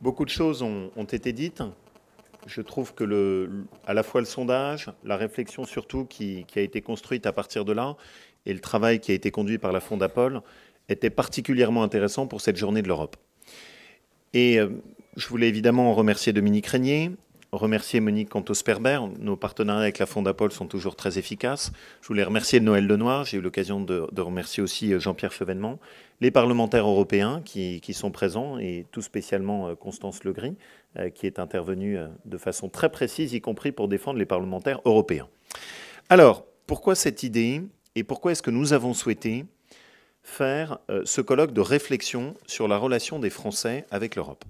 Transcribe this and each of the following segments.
Beaucoup de choses ont été dites. Je trouve que à la fois le sondage, la réflexion surtout qui a été construite à partir de là, et le travail qui a été conduit par la Fondapol était particulièrement intéressant pour cette journée de l'Europe. Et je voulais évidemment remercier Dominique Régnier, remercier Monique Cantos-Perber. Nos partenariats avec la Fondapol sont toujours très efficaces. Je voulais remercier Noël Lenoir. J'ai eu l'occasion de remercier aussi Jean-Pierre Chevènement, les parlementaires européens qui sont présents, et tout spécialement Constance Legris, qui est intervenue de façon très précise, y compris pour défendre les parlementaires européens. Alors, pourquoi cette idée et pourquoi est-ce que nous avons souhaité faire ce colloque de réflexion sur la relation des Français avec l'Europe?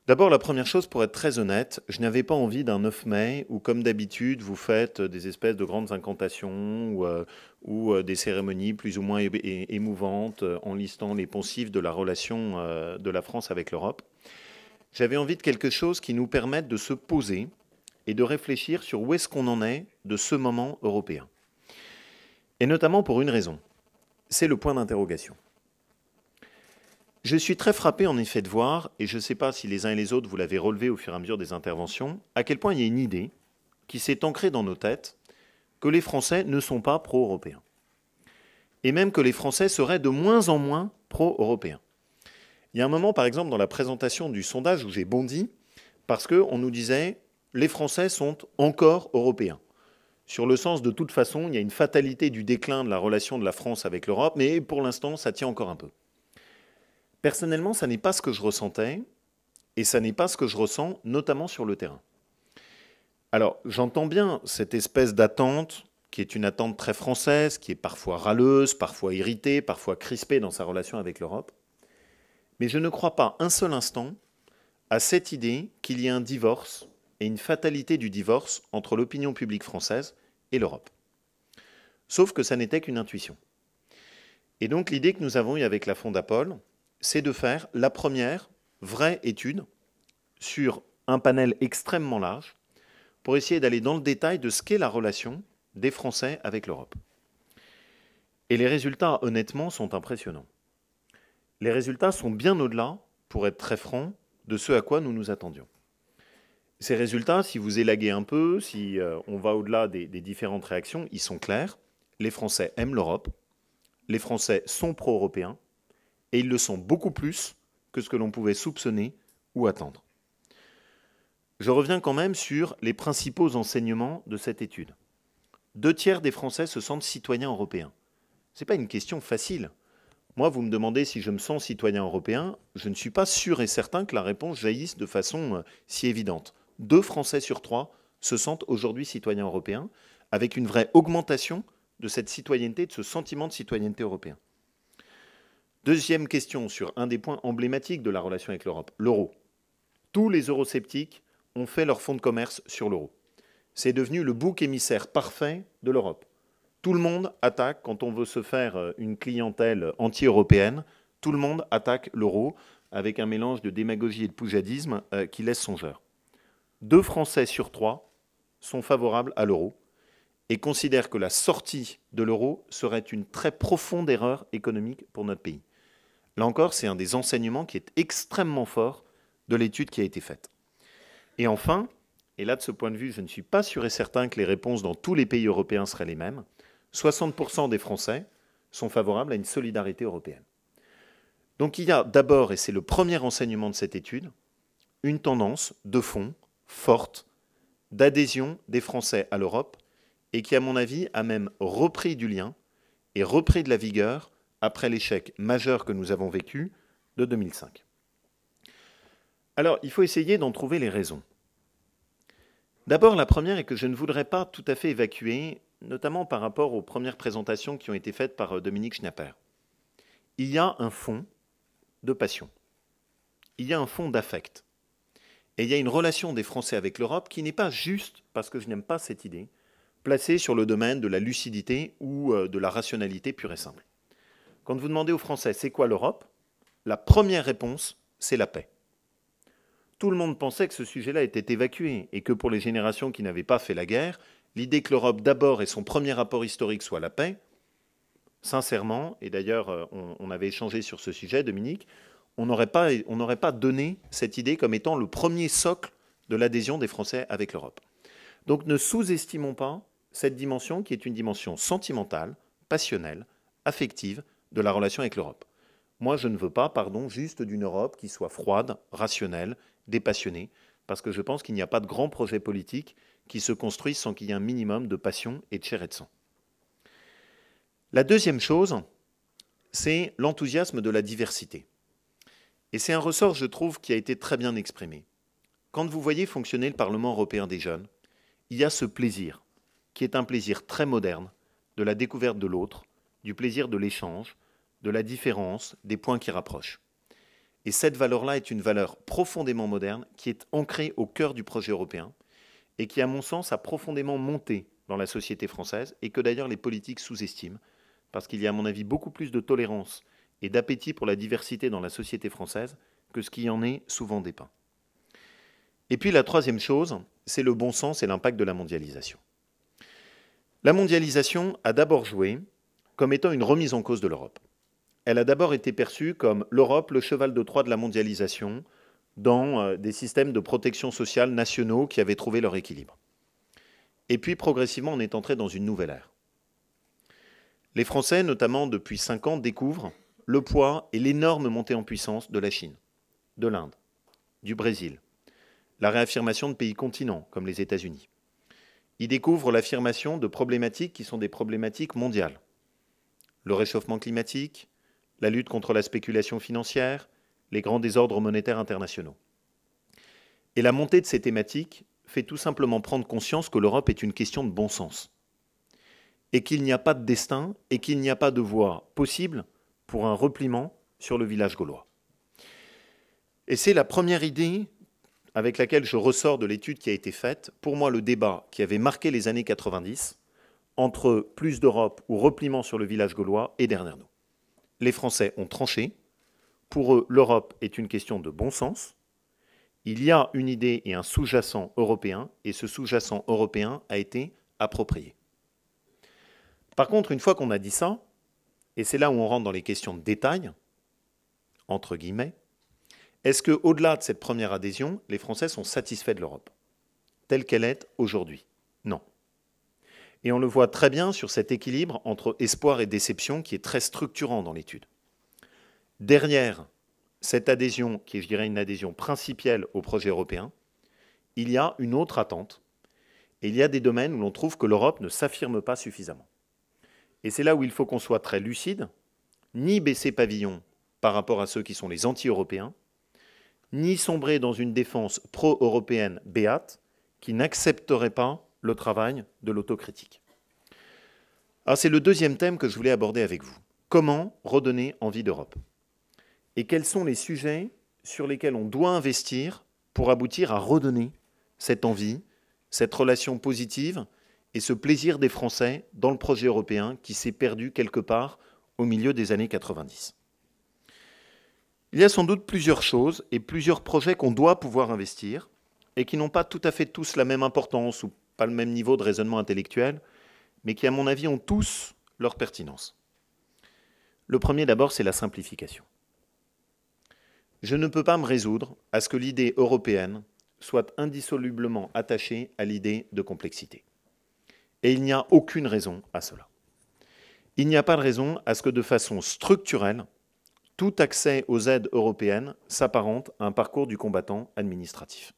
D'abord, la première chose, pour être très honnête, je n'avais pas envie d'un 9 mai où, comme d'habitude, vous faites des espèces de grandes incantations ou des cérémonies plus ou moins émouvantes en listant les poncifs de la relation de la France avec l'Europe. J'avais envie de quelque chose qui nous permette de se poser et de réfléchir sur où est-ce qu'on en est de ce moment européen. Et notamment pour une raison, c'est le point d'interrogation. Je suis très frappé en effet de voir, et je ne sais pas si les uns et les autres vous l'avez relevé au fur et à mesure des interventions, à quel point il y a une idée qui s'est ancrée dans nos têtes que les Français ne sont pas pro-européens. Et même que les Français seraient de moins en moins pro-européens. Il y a un moment, par exemple, dans la présentation du sondage où j'ai bondi, parce qu'on nous disait « les Français sont encore européens ». Sur le sens, de toute façon, il y a une fatalité du déclin de la relation de la France avec l'Europe, mais pour l'instant, ça tient encore un peu. Personnellement, ça n'est pas ce que je ressentais, et ça n'est pas ce que je ressens, notamment sur le terrain. Alors, j'entends bien cette espèce d'attente, qui est une attente très française, qui est parfois râleuse, parfois irritée, parfois crispée dans sa relation avec l'Europe. Mais je ne crois pas un seul instant à cette idée qu'il y ait un divorce et une fatalité du divorce entre l'opinion publique française et l'Europe. Sauf que ça n'était qu'une intuition. Et donc l'idée que nous avons eue avec la Fondapol, c'est de faire la première vraie étude sur un panel extrêmement large pour essayer d'aller dans le détail de ce qu'est la relation des Français avec l'Europe. Et les résultats, honnêtement, sont impressionnants. Les résultats sont bien au-delà, pour être très franc, de ce à quoi nous nous attendions. Ces résultats, si vous élaguez un peu, si on va au-delà des différentes réactions, ils sont clairs. Les Français aiment l'Europe, les Français sont pro-européens, et ils le sont beaucoup plus que ce que l'on pouvait soupçonner ou attendre. Je reviens quand même sur les principaux enseignements de cette étude. 2/3 des Français se sentent citoyens européens. Ce n'est pas une question facile. Moi, vous me demandez si je me sens citoyen européen, je ne suis pas sûr et certain que la réponse jaillisse de façon si évidente. 2 Français sur 3 se sentent aujourd'hui citoyens européens, avec une vraie augmentation de cette citoyenneté, de ce sentiment de citoyenneté européen. Deuxième question sur un des points emblématiques de la relation avec l'Europe, l'euro. Tous les eurosceptiques ont fait leur fonds de commerce sur l'euro. C'est devenu le bouc émissaire parfait de l'Europe. Tout le monde attaque, quand on veut se faire une clientèle anti-européenne, tout le monde attaque l'euro avec un mélange de démagogie et de poujadisme qui laisse songeur. 2 Français sur 3 sont favorables à l'euro et considèrent que la sortie de l'euro serait une très profonde erreur économique pour notre pays. Là encore, c'est un des enseignements qui est extrêmement fort de l'étude qui a été faite. Et enfin, et là de ce point de vue, je ne suis pas sûr et certain que les réponses dans tous les pays européens seraient les mêmes, 60% des Français sont favorables à une solidarité européenne. Donc il y a d'abord, et c'est le premier enseignement de cette étude, une tendance de fond forte d'adhésion des Français à l'Europe et qui, à mon avis, a même repris du lien et repris de la vigueur après l'échec majeur que nous avons vécu de 2005. Alors, il faut essayer d'en trouver les raisons. D'abord, la première est que je ne voudrais pas tout à fait évacuer, notamment par rapport aux premières présentations qui ont été faites par Dominique Schnapper. Il y a un fond de passion. Il y a un fond d'affect. Et il y a une relation des Français avec l'Europe qui n'est pas juste, parce que je n'aime pas cette idée, placée sur le domaine de la lucidité ou de la rationalité pure et simple. Quand vous demandez aux Français c'est quoi l'Europe, la première réponse, c'est la paix. Tout le monde pensait que ce sujet-là était évacué et que pour les générations qui n'avaient pas fait la guerre, l'idée que l'Europe d'abord et son premier rapport historique soit la paix, sincèrement, et d'ailleurs on avait échangé sur ce sujet, Dominique, on n'aurait pas donné cette idée comme étant le premier socle de l'adhésion des Français avec l'Europe. Donc ne sous-estimons pas cette dimension qui est une dimension sentimentale, passionnelle, affective de la relation avec l'Europe. Moi, je ne veux pas, juste d'une Europe qui soit froide, rationnelle, dépassionnée, parce que je pense qu'il n'y a pas de grand projet politique qui se construise sans qu'il y ait un minimum de passion et de chair et de sang. La deuxième chose, c'est l'enthousiasme de la diversité. Et c'est un ressort, je trouve, qui a été très bien exprimé. Quand vous voyez fonctionner le Parlement européen des jeunes, il y a ce plaisir, qui est un plaisir très moderne, de la découverte de l'autre, du plaisir de l'échange, de la différence, des points qui rapprochent. Et cette valeur-là est une valeur profondément moderne, qui est ancrée au cœur du projet européen, et qui, à mon sens, a profondément monté dans la société française, et que d'ailleurs les politiques sous-estiment, parce qu'il y a, à mon avis, beaucoup plus de tolérance et d'appétit pour la diversité dans la société française que ce qui en est souvent dépeint. Et puis la troisième chose, c'est le bon sens et l'impact de la mondialisation. La mondialisation a d'abord joué comme étant une remise en cause de l'Europe. Elle a d'abord été perçue comme l'Europe, le cheval de Troie de la mondialisation, dans des systèmes de protection sociale nationaux qui avaient trouvé leur équilibre. Et puis progressivement, on est entré dans une nouvelle ère. Les Français, notamment depuis 5 ans, découvrent le poids et l'énorme montée en puissance de la Chine, de l'Inde, du Brésil, la réaffirmation de pays continents comme les États-Unis. Ils découvrent l'affirmation de problématiques qui sont des problématiques mondiales. Le réchauffement climatique, la lutte contre la spéculation financière, les grands désordres monétaires internationaux. Et la montée de ces thématiques fait tout simplement prendre conscience que l'Europe est une question de bon sens. Et qu'il n'y a pas de destin et qu'il n'y a pas de voie possible pour un repliement sur le village gaulois. Et c'est la première idée avec laquelle je ressors de l'étude qui a été faite, pour moi le débat qui avait marqué les années 90, entre plus d'Europe ou repliement sur le village gaulois et derrière nous. Les Français ont tranché. Pour eux, l'Europe est une question de bon sens. Il y a une idée et un sous-jacent européen, et ce sous-jacent européen a été approprié. Par contre, une fois qu'on a dit ça, et c'est là où on rentre dans les questions de détail, entre guillemets, est-ce qu'au-delà de cette première adhésion, les Français sont satisfaits de l'Europe, telle qu'elle est aujourd'hui? Non. Et on le voit très bien sur cet équilibre entre espoir et déception qui est très structurant dans l'étude. Derrière cette adhésion, qui est, je dirais, une adhésion principielle au projet européen, il y a une autre attente. Et il y a des domaines où l'on trouve que l'Europe ne s'affirme pas suffisamment. Et c'est là où il faut qu'on soit très lucide, ni baisser pavillon par rapport à ceux qui sont les anti-européens, ni sombrer dans une défense pro-européenne béate qui n'accepterait pas le travail de l'autocritique. Alors c'est le deuxième thème que je voulais aborder avec vous. Comment redonner envie d'Europe? Et quels sont les sujets sur lesquels on doit investir pour aboutir à redonner cette envie, cette relation positive et ce plaisir des Français dans le projet européen qui s'est perdu quelque part au milieu des années 90. Il y a sans doute plusieurs choses et plusieurs projets qu'on doit pouvoir investir et qui n'ont pas tout à fait tous la même importance ou pas le même niveau de raisonnement intellectuel, mais qui, à mon avis, ont tous leur pertinence. Le premier, d'abord, c'est la simplification. Je ne peux pas me résoudre à ce que l'idée européenne soit indissolublement attachée à l'idée de complexité. Et il n'y a aucune raison à cela. Il n'y a pas de raison à ce que de façon structurelle, tout accès aux aides européennes s'apparente à un parcours du combattant administratif.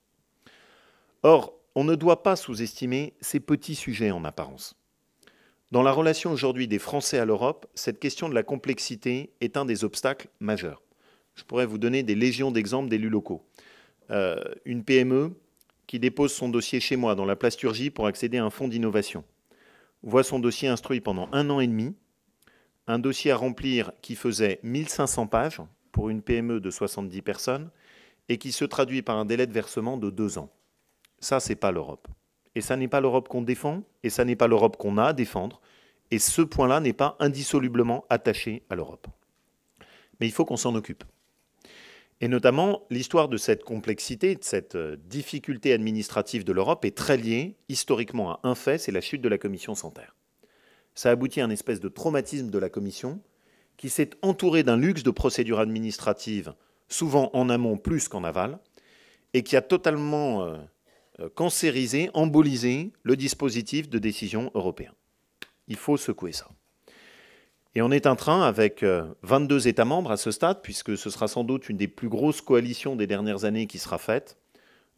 Or, on ne doit pas sous-estimer ces petits sujets en apparence. Dans la relation aujourd'hui des Français à l'Europe, cette question de la complexité est un des obstacles majeurs. Je pourrais vous donner des légions d'exemples d'élus locaux. Une PME qui dépose son dossier chez moi dans la plasturgie pour accéder à un fonds d'innovation voit son dossier instruit pendant 1 an et demi, un dossier à remplir qui faisait 1500 pages pour une PME de 70 personnes et qui se traduit par un délai de versement de 2 ans. Ça, c'est pas l'Europe. Et ça n'est pas l'Europe qu'on défend, et ça n'est pas l'Europe qu'on a à défendre, et ce point-là n'est pas indissolublement attaché à l'Europe. Mais il faut qu'on s'en occupe. Et notamment, l'histoire de cette complexité, de cette difficulté administrative de l'Europe est très liée historiquement à un fait, c'est la chute de la Commission Santer. Ça aboutit à un espèce de traumatisme de la Commission qui s'est entourée d'un luxe de procédures administratives souvent en amont plus qu'en aval, et qui a totalement cancérisé, embolisé le dispositif de décision européen. Il faut secouer ça. Et on est en train, avec 22 États membres à ce stade, puisque ce sera sans doute une des plus grosses coalitions des dernières années qui sera faite,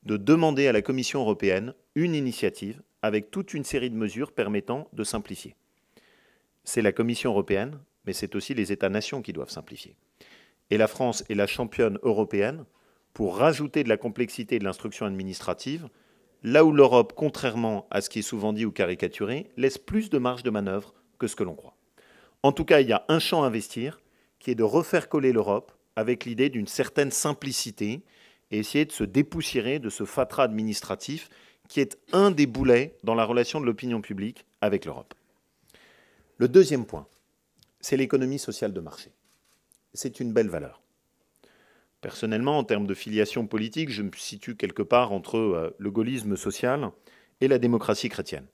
de demander à la Commission européenne une initiative avec toute une série de mesures permettant de simplifier. C'est la Commission européenne, mais c'est aussi les États-nations qui doivent simplifier. Et la France est la championne européenne pour rajouter de la complexité et de l'instruction administrative, là où l'Europe, contrairement à ce qui est souvent dit ou caricaturé, laisse plus de marge de manœuvre que ce que l'on croit. En tout cas, il y a un champ à investir qui est de refaire coller l'Europe avec l'idée d'une certaine simplicité et essayer de se dépoussiérer de ce fatras administratif qui est un des boulets dans la relation de l'opinion publique avec l'Europe. Le deuxième point, c'est l'économie sociale de marché. C'est une belle valeur. Personnellement, en termes de filiation politique, je me situe quelque part entre le gaullisme social et la démocratie chrétienne.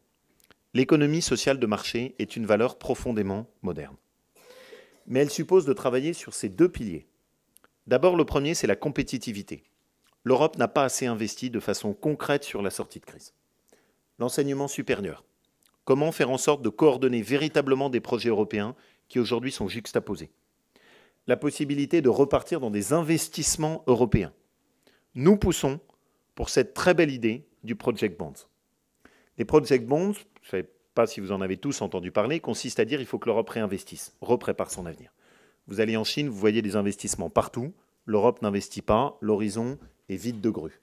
L'économie sociale de marché est une valeur profondément moderne. Mais elle suppose de travailler sur ces deux piliers. D'abord, le premier, c'est la compétitivité. L'Europe n'a pas assez investi de façon concrète sur la sortie de crise. L'enseignement supérieur. Comment faire en sorte de coordonner véritablement des projets européens qui aujourd'hui sont juxtaposés. La possibilité de repartir dans des investissements européens. Nous poussons pour cette très belle idée du Project Bonds. Les Project Bonds, je ne sais pas si vous en avez tous entendu parler, consistent à dire qu'il faut que l'Europe réinvestisse, reprépare son avenir. Vous allez en Chine, vous voyez des investissements partout. L'Europe n'investit pas, l'horizon est vide de grue.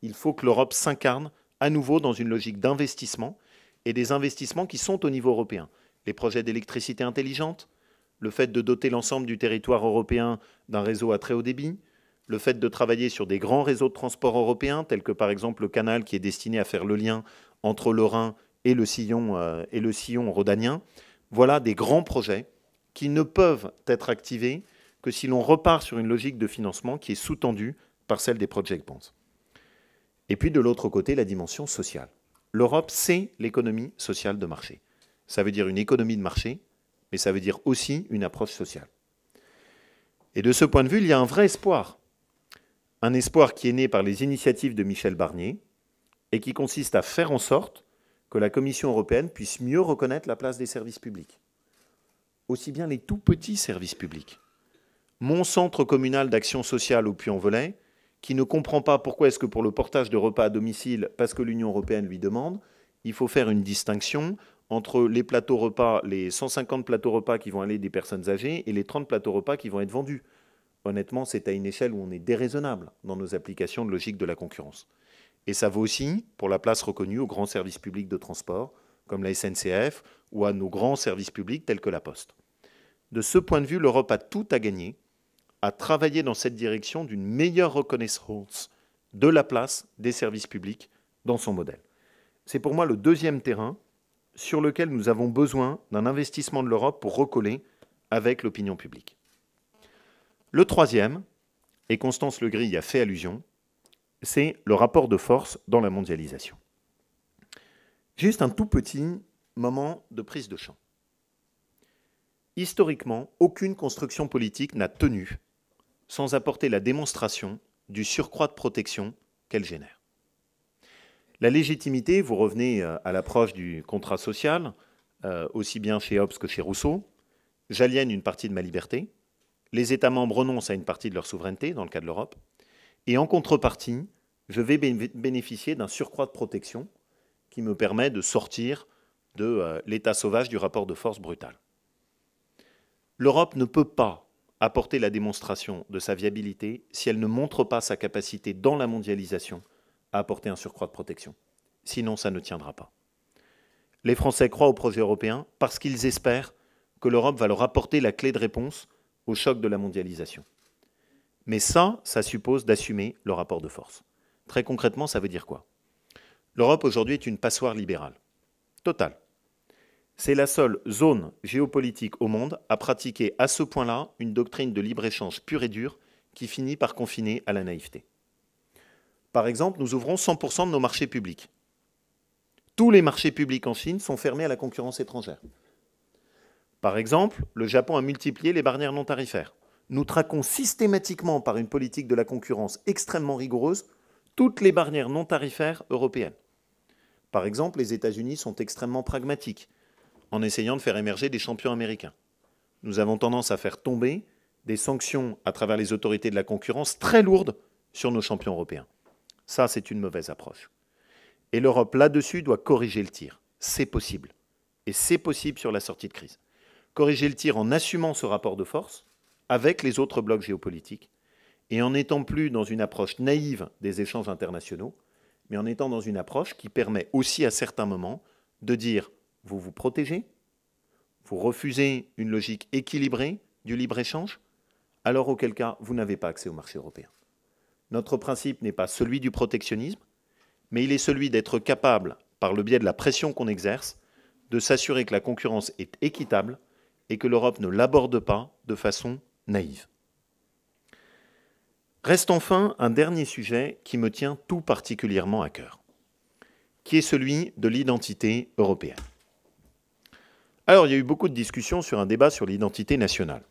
Il faut que l'Europe s'incarne à nouveau dans une logique d'investissement et des investissements qui sont au niveau européen. Les projets d'électricité intelligente, le fait de doter l'ensemble du territoire européen d'un réseau à très haut débit, le fait de travailler sur des grands réseaux de transport européens, tels que par exemple le canal qui est destiné à faire le lien entre le Rhin et le sillon rhodanien. Voilà des grands projets qui ne peuvent être activés que si l'on repart sur une logique de financement qui est sous-tendue par celle des Project Bonds. Et puis de l'autre côté, la dimension sociale. L'Europe, c'est l'économie sociale de marché. Ça veut dire une économie de marché, mais ça veut dire aussi une approche sociale. Et de ce point de vue, il y a un vrai espoir. Un espoir qui est né par les initiatives de Michel Barnier et qui consiste à faire en sorte que la Commission européenne puisse mieux reconnaître la place des services publics. Aussi bien les tout petits services publics. Mon centre communal d'action sociale au Puy-en-Velay, qui ne comprend pas pourquoi est-ce que pour le portage de repas à domicile, parce que l'Union européenne lui demande, il faut faire une distinction entre les plateaux repas, les 150 plateaux repas qui vont aller des personnes âgées et les 30 plateaux repas qui vont être vendus. Honnêtement, c'est à une échelle où on est déraisonnable dans nos applications de logique de la concurrence. Et ça vaut aussi pour la place reconnue aux grands services publics de transport, comme la SNCF, ou à nos grands services publics tels que la Poste. De ce point de vue, l'Europe a tout à gagner à travailler dans cette direction d'une meilleure reconnaissance de la place des services publics dans son modèle. C'est pour moi le deuxième terrain sur lequel nous avons besoin d'un investissement de l'Europe pour recoller avec l'opinion publique. Le troisième, et Constance Le Gris y a fait allusion, c'est le rapport de force dans la mondialisation. Juste un tout petit moment de prise de champ. Historiquement, aucune construction politique n'a tenu sans apporter la démonstration du surcroît de protection qu'elle génère. La légitimité, vous revenez à l'approche du contrat social, aussi bien chez Hobbes que chez Rousseau. J'aliène une partie de ma liberté. Les États membres renoncent à une partie de leur souveraineté, dans le cas de l'Europe. Et en contrepartie, je vais bénéficier d'un surcroît de protection qui me permet de sortir de l'état sauvage du rapport de force brutal. L'Europe ne peut pas apporter la démonstration de sa viabilité si elle ne montre pas sa capacité dans la mondialisation à apporter un surcroît de protection. Sinon, ça ne tiendra pas. Les Français croient au projet européen parce qu'ils espèrent que l'Europe va leur apporter la clé de réponse au choc de la mondialisation. Mais ça suppose d'assumer le rapport de force. Très concrètement, ça veut dire quoi? L'Europe aujourd'hui est une passoire libérale. Totale. C'est la seule zone géopolitique au monde à pratiquer à ce point-là une doctrine de libre-échange pure et dure qui finit par confiner à la naïveté. Par exemple, nous ouvrons 100% de nos marchés publics. Tous les marchés publics en Chine sont fermés à la concurrence étrangère. Par exemple, le Japon a multiplié les barrières non tarifaires. nous traquons systématiquement par une politique de la concurrence extrêmement rigoureuse toutes les barrières non tarifaires européennes. Par exemple, les États-Unis sont extrêmement pragmatiques en essayant de faire émerger des champions américains. Nous avons tendance à faire tomber des sanctions à travers les autorités de la concurrence très lourdes sur nos champions européens. Ça, c'est une mauvaise approche. Et l'Europe, là-dessus, doit corriger le tir. C'est possible. Et c'est possible sur la sortie de crise. Corriger le tir en assumant ce rapport de force avec les autres blocs géopolitiques et en n'étant plus dans une approche naïve des échanges internationaux, mais en étant dans une approche qui permet aussi à certains moments de dire « vous vous protégez, vous refusez une logique équilibrée du libre-échange, alors auquel cas vous n'avez pas accès au marché européen ». Notre principe n'est pas celui du protectionnisme, mais il est celui d'être capable, par le biais de la pression qu'on exerce, de s'assurer que la concurrence est équitable et que l'Europe ne l'aborde pas de façon naïve. Reste enfin un dernier sujet qui me tient tout particulièrement à cœur, qui est celui de l'identité européenne. Alors, il y a eu beaucoup de discussions sur un débat sur l'identité nationale.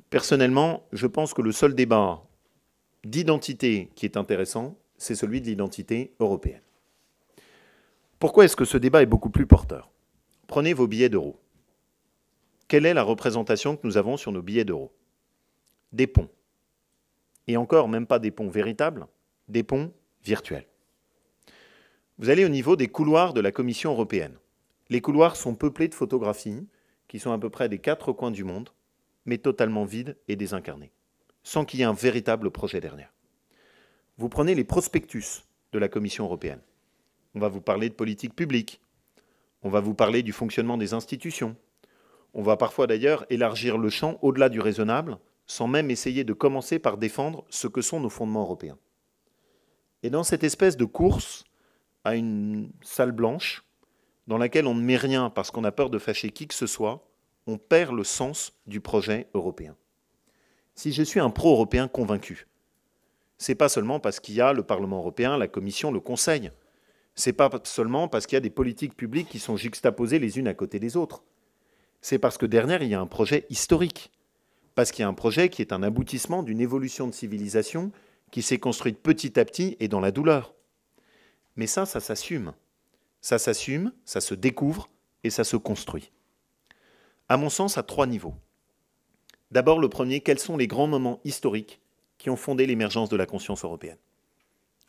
Personnellement, je pense que le seul débat d'identité qui est intéressant, c'est celui de l'identité européenne. Pourquoi est-ce que ce débat est beaucoup plus porteur ? Prenez vos billets d'euros. Quelle est la représentation que nous avons sur nos billets d'euros ? Des ponts. Et encore, même pas des ponts véritables, des ponts virtuels. Vous allez au niveau des couloirs de la Commission européenne. Les couloirs sont peuplés de photographies qui sont à peu près des 4 coins du monde, mais totalement vides et désincarnées, sans qu'il y ait un véritable projet derrière. Vous prenez les prospectus de la Commission européenne. On va vous parler de politique publique. On va vous parler du fonctionnement des institutions. On va parfois d'ailleurs élargir le champ au-delà du raisonnable, sans même essayer de commencer par défendre ce que sont nos fondements européens. Et dans cette espèce de course à une salle blanche, dans laquelle on ne met rien parce qu'on a peur de fâcher qui que ce soit, on perd le sens du projet européen. Si je suis un pro-européen convaincu, c'est pas seulement parce qu'il y a le Parlement européen, la Commission, le Conseil. C'est pas seulement parce qu'il y a des politiques publiques qui sont juxtaposées les unes à côté des autres. C'est parce que derrière, il y a un projet historique. Parce qu'il y a un projet qui est un aboutissement d'une évolution de civilisation qui s'est construite petit à petit et dans la douleur. Mais ça s'assume. Ça s'assume, ça se découvre et ça se construit. À mon sens, à 3 niveaux. D'abord, le premier, quels sont les grands moments historiques qui ont fondé l'émergence de la conscience européenne ?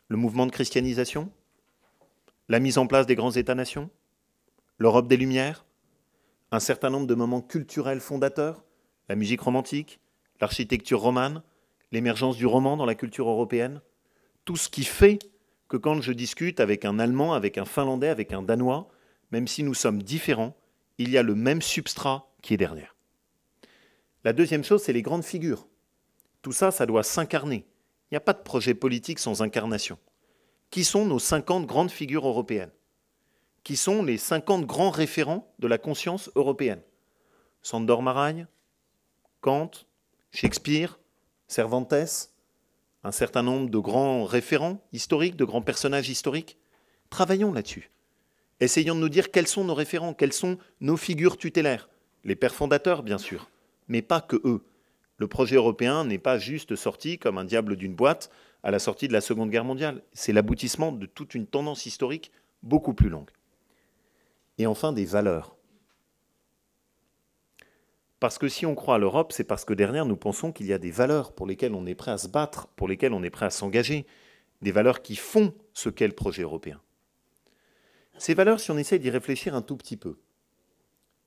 Le mouvement de christianisation ? La mise en place des grands États-nations ? L'Europe des Lumières ? Un certain nombre de moments culturels fondateurs ? La musique romantique, l'architecture romane, l'émergence du roman dans la culture européenne, tout ce qui fait que quand je discute avec un Allemand, avec un Finlandais, avec un Danois, même si nous sommes différents, il y a le même substrat qui est derrière. La deuxième chose, c'est les grandes figures. Tout ça, ça doit s'incarner. Il n'y a pas de projet politique sans incarnation. Qui sont nos 50 grandes figures européennes ? Qui sont les 50 grands référents de la conscience européenne ? Sándor Márai, Kant, Shakespeare, Cervantes, un certain nombre de grands référents historiques, de grands personnages historiques. Travaillons là-dessus. Essayons de nous dire quels sont nos référents, quelles sont nos figures tutélaires. Les pères fondateurs, bien sûr, mais pas que eux. Le projet européen n'est pas juste sorti comme un diable d'une boîte à la sortie de la Seconde Guerre mondiale. C'est l'aboutissement de toute une tendance historique beaucoup plus longue. Et enfin, des valeurs. Parce que si on croit à l'Europe, c'est parce que derrière, nous pensons qu'il y a des valeurs pour lesquelles on est prêt à se battre, pour lesquelles on est prêt à s'engager, des valeurs qui font ce qu'est le projet européen. Ces valeurs, si on essaie d'y réfléchir un tout petit peu,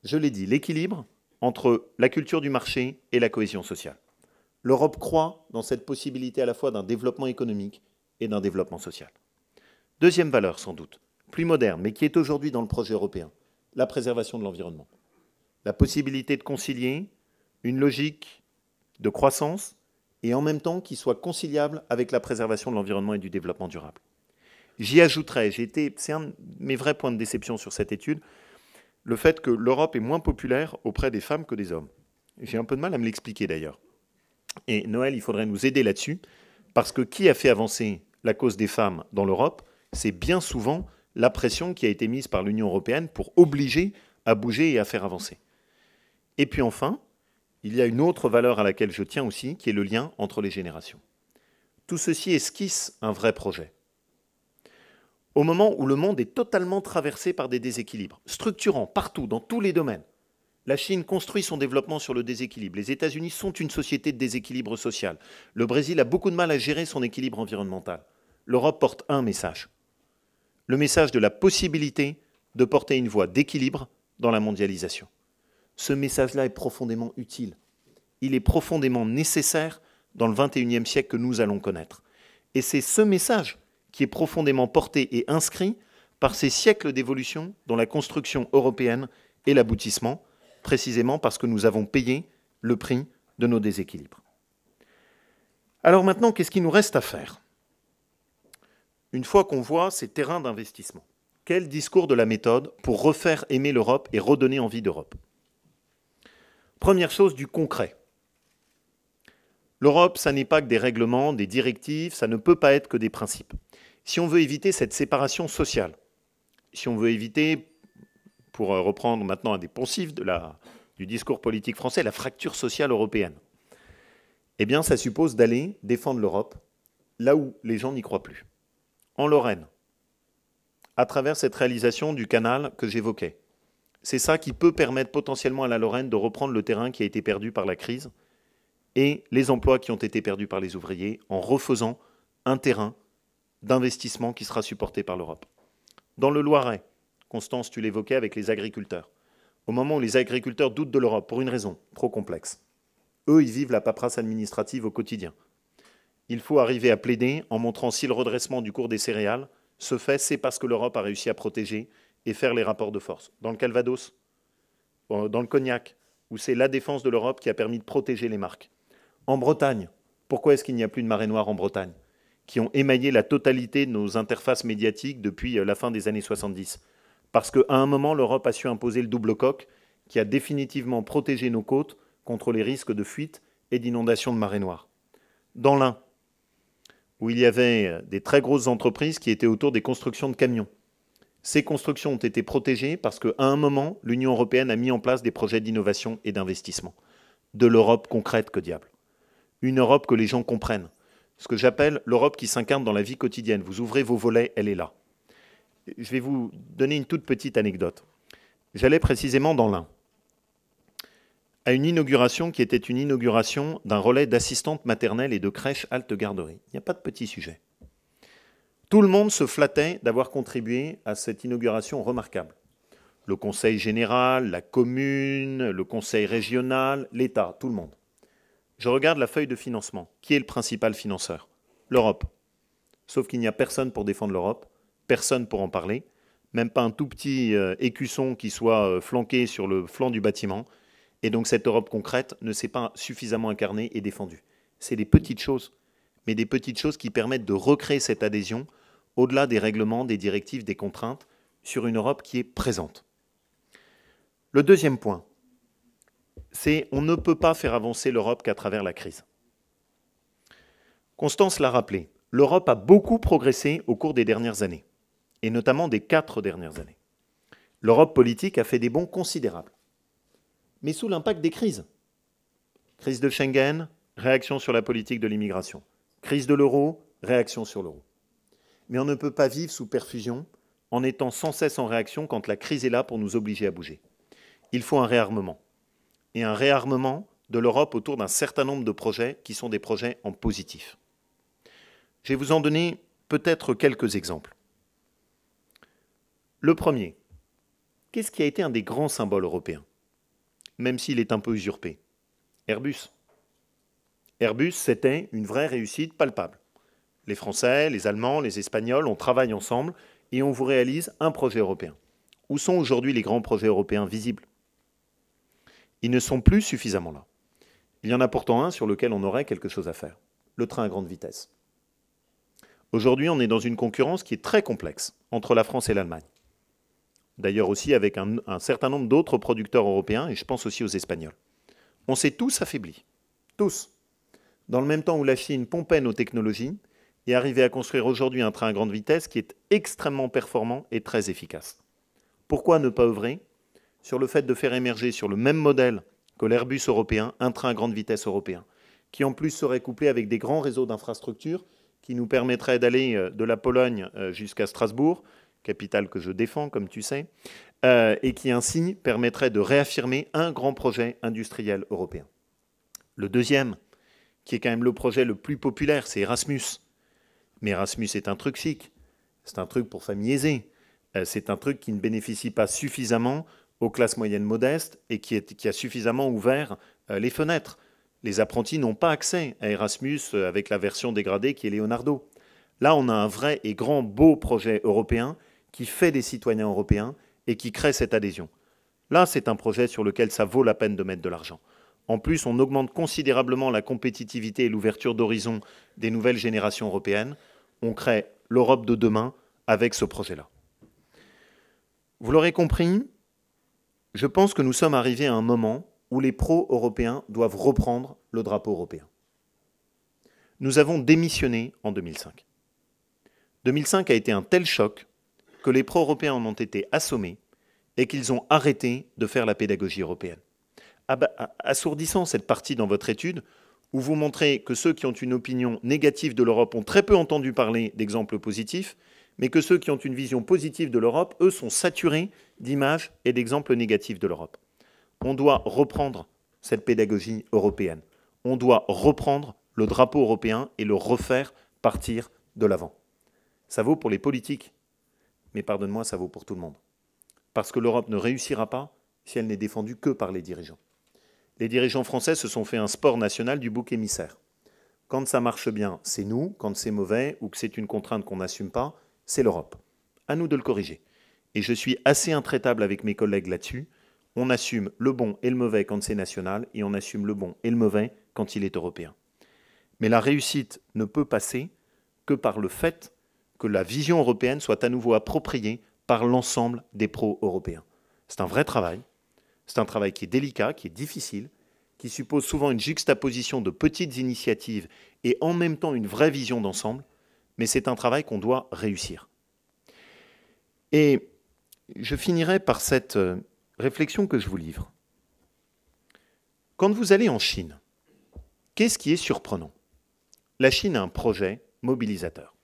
je l'ai dit, l'équilibre entre la culture du marché et la cohésion sociale. L'Europe croit dans cette possibilité à la fois d'un développement économique et d'un développement social. Deuxième valeur, sans doute, plus moderne, mais qui est aujourd'hui dans le projet européen, la préservation de l'environnement. La possibilité de concilier une logique de croissance et en même temps qui soit conciliable avec la préservation de l'environnement et du développement durable. J'y ajouterais, c'est un de mes vrais points de déception sur cette étude, le fait que l'Europe est moins populaire auprès des femmes que des hommes. J'ai un peu de mal à me l'expliquer d'ailleurs. Et Noël, il faudrait nous aider là-dessus, parce que qui a fait avancer la cause des femmes dans l'Europe, c'est bien souvent la pression qui a été mise par l'Union européenne pour obliger à bouger et à faire avancer. Et puis enfin, il y a une autre valeur à laquelle je tiens aussi, qui est le lien entre les générations. Tout ceci esquisse un vrai projet. Au moment où le monde est totalement traversé par des déséquilibres, structurants partout, dans tous les domaines, la Chine construit son développement sur le déséquilibre. Les États-Unis sont une société de déséquilibre social. Le Brésil a beaucoup de mal à gérer son équilibre environnemental. L'Europe porte un message. Le message de la possibilité de porter une voie d'équilibre dans la mondialisation. Ce message-là est profondément utile. Il est profondément nécessaire dans le XXIe siècle que nous allons connaître. Et c'est ce message qui est profondément porté et inscrit par ces siècles d'évolution dont la construction européenne est l'aboutissement, précisément parce que nous avons payé le prix de nos déséquilibres. Alors maintenant, qu'est-ce qu'il nous reste à faire? Une fois qu'on voit ces terrains d'investissement, quel discours de la méthode pour refaire aimer l'Europe et redonner envie d'Europe? Première chose, du concret. L'Europe, ça n'est pas que des règlements, des directives, ça ne peut pas être que des principes. Si on veut éviter cette séparation sociale, si on veut éviter, pour reprendre maintenant un des poncifs du discours politique français, la fracture sociale européenne, eh bien ça suppose d'aller défendre l'Europe là où les gens n'y croient plus. En Lorraine, à travers cette réalisation du canal que j'évoquais. C'est ça qui peut permettre potentiellement à la Lorraine de reprendre le terrain qui a été perdu par la crise et les emplois qui ont été perdus par les ouvriers en refaisant un terrain d'investissement qui sera supporté par l'Europe. Dans le Loiret, Constance, tu l'évoquais avec les agriculteurs. Au moment où les agriculteurs doutent de l'Europe, pour une raison trop complexe, eux, ils vivent la paperasse administrative au quotidien. Il faut arriver à plaider en montrant si le redressement du cours des céréales se fait, c'est parce que l'Europe a réussi à protéger et faire les rapports de force. Dans le Calvados, dans le Cognac, où c'est la défense de l'Europe qui a permis de protéger les marques. En Bretagne, pourquoi est-ce qu'il n'y a plus de marée noire en Bretagne, qui ont émaillé la totalité de nos interfaces médiatiques depuis la fin des années 70? Parce qu'à un moment, l'Europe a su imposer le double coque, qui a définitivement protégé nos côtes contre les risques de fuite et d'inondation de marée noire. Dans l'Ain, où il y avait des très grosses entreprises qui étaient autour des constructions de camions. Ces constructions ont été protégées parce qu'à un moment, l'Union européenne a mis en place des projets d'innovation et d'investissement. De l'Europe concrète, que diable. Une Europe que les gens comprennent. Ce que j'appelle l'Europe qui s'incarne dans la vie quotidienne. Vous ouvrez vos volets, elle est là. Je vais vous donner une toute petite anecdote. J'allais précisément dans l'Ain, à une inauguration qui était une inauguration d'un relais d'assistantes maternelles et de crèches halte garderie. Il n'y a pas de petit sujet. Tout le monde se flattait d'avoir contribué à cette inauguration remarquable. Le conseil général, la commune, le conseil régional, l'État, tout le monde. Je regarde la feuille de financement. Qui est le principal financeur? L'Europe. Sauf qu'il n'y a personne pour défendre l'Europe, personne pour en parler, même pas un tout petit écusson qui soit flanqué sur le flanc du bâtiment. Et donc cette Europe concrète ne s'est pas suffisamment incarnée et défendue. C'est des petites choses, mais des petites choses qui permettent de recréer cette adhésion au-delà des règlements, des directives, des contraintes, sur une Europe qui est présente. Le deuxième point, c'est on ne peut pas faire avancer l'Europe qu'à travers la crise. Constance l'a rappelé, l'Europe a beaucoup progressé au cours des dernières années, et notamment des 4 dernières années. L'Europe politique a fait des bonds considérables, mais sous l'impact des crises. Crise de Schengen, réaction sur la politique de l'immigration. Crise de l'euro, réaction sur l'euro. Mais on ne peut pas vivre sous perfusion en étant sans cesse en réaction quand la crise est là pour nous obliger à bouger. Il faut un réarmement. Et un réarmement de l'Europe autour d'un certain nombre de projets qui sont des projets en positif. Je vais vous en donner peut-être quelques exemples. Le premier, qu'est-ce qui a été un des grands symboles européens, même s'il est un peu usurpé? Airbus. Airbus, c'était une vraie réussite palpable. Les Français, les Allemands, les Espagnols, on travaille ensemble et on vous réalise un projet européen. Où sont aujourd'hui les grands projets européens visibles? Ils ne sont plus suffisamment là. Il y en a pourtant un sur lequel on aurait quelque chose à faire. Le train à grande vitesse. Aujourd'hui, on est dans une concurrence qui est très complexe entre la France et l'Allemagne. D'ailleurs aussi avec un certain nombre d'autres producteurs européens, et je pense aussi aux Espagnols. On s'est tous affaiblis. Tous. Dans le même temps où la Chine pompait nos technologies, et arriver à construire aujourd'hui un train à grande vitesse qui est extrêmement performant et très efficace. Pourquoi ne pas œuvrer sur le fait de faire émerger sur le même modèle que l'Airbus européen, un train à grande vitesse européen, qui en plus serait couplé avec des grands réseaux d'infrastructures qui nous permettraient d'aller de la Pologne jusqu'à Strasbourg, capitale que je défends, comme tu sais, et qui ainsi permettrait de réaffirmer un grand projet industriel européen. Le deuxième, qui est quand même le projet le plus populaire, c'est Erasmus. Mais Erasmus est un truc chic, c'est un truc pour famille aisée, c'est un truc qui ne bénéficie pas suffisamment aux classes moyennes modestes et qui a suffisamment ouvert les fenêtres. Les apprentis n'ont pas accès à Erasmus avec la version dégradée qui est Leonardo. Là, on a un vrai et grand beau projet européen qui fait des citoyens européens et qui crée cette adhésion. Là, c'est un projet sur lequel ça vaut la peine de mettre de l'argent. En plus, on augmente considérablement la compétitivité et l'ouverture d'horizons des nouvelles générations européennes. On crée l'Europe de demain avec ce projet-là. Vous l'aurez compris, je pense que nous sommes arrivés à un moment où les pro-européens doivent reprendre le drapeau européen. Nous avons démissionné en 2005. 2005 a été un tel choc que les pro-européens en ont été assommés et qu'ils ont arrêté de faire la pédagogie européenne. Assourdissant cette partie dans votre étude où vous montrez que ceux qui ont une opinion négative de l'Europe ont très peu entendu parler d'exemples positifs, mais que ceux qui ont une vision positive de l'Europe, eux, sont saturés d'images et d'exemples négatifs de l'Europe. On doit reprendre cette pédagogie européenne. On doit reprendre le drapeau européen et le refaire partir de l'avant. Ça vaut pour les politiques, mais pardonne-moi, ça vaut pour tout le monde. Parce que l'Europe ne réussira pas si elle n'est défendue que par les dirigeants. Les dirigeants français se sont fait un sport national du bouc émissaire. Quand ça marche bien, c'est nous. Quand c'est mauvais ou que c'est une contrainte qu'on n'assume pas, c'est l'Europe. À nous de le corriger. Et je suis assez intraitable avec mes collègues là-dessus. On assume le bon et le mauvais quand c'est national et on assume le bon et le mauvais quand il est européen. Mais la réussite ne peut passer que par le fait que la vision européenne soit à nouveau appropriée par l'ensemble des pro-européens. C'est un vrai travail. C'est un travail qui est délicat, qui est difficile, qui suppose souvent une juxtaposition de petites initiatives et en même temps une vraie vision d'ensemble, mais c'est un travail qu'on doit réussir. Et je finirai par cette réflexion que je vous livre. Quand vous allez en Chine, qu'est-ce qui est surprenant? La Chine a un projet mobilisateur.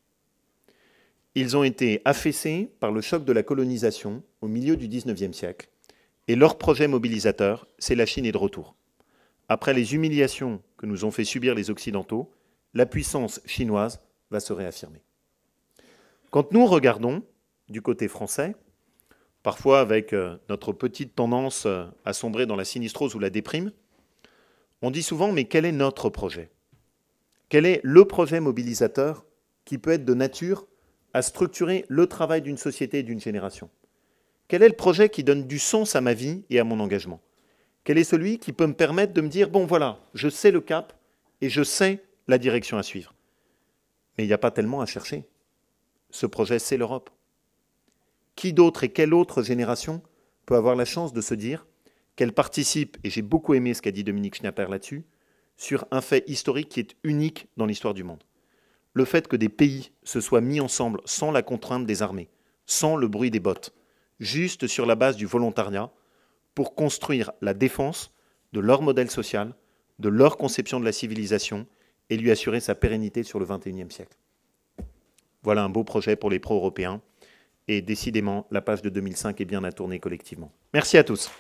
Ils ont été affaissés par le choc de la colonisation au milieu du XIXe siècle. Et leur projet mobilisateur, c'est la Chine est de retour. Après les humiliations que nous ont fait subir les Occidentaux, la puissance chinoise va se réaffirmer. Quand nous regardons du côté français, parfois avec notre petite tendance à sombrer dans la sinistrose ou la déprime, on dit souvent, mais quel est notre projet? Quel est le projet mobilisateur qui peut être de nature à structurer le travail d'une société et d'une génération? Quel est le projet qui donne du sens à ma vie et à mon engagement? Quel est celui qui peut me permettre de me dire, bon voilà, je sais le cap et je sais la direction à suivre? Mais il n'y a pas tellement à chercher. Ce projet, c'est l'Europe. Qui d'autre et quelle autre génération peut avoir la chance de se dire qu'elle participe, et j'ai beaucoup aimé ce qu'a dit Dominique Schnapper là-dessus, sur un fait historique qui est unique dans l'histoire du monde. Le fait que des pays se soient mis ensemble sans la contrainte des armées, sans le bruit des bottes, juste sur la base du volontariat, pour construire la défense de leur modèle social, de leur conception de la civilisation, et lui assurer sa pérennité sur le XXIe siècle. Voilà un beau projet pour les pro-européens, et décidément, la page de 2005 est bien à tourner collectivement. Merci à tous.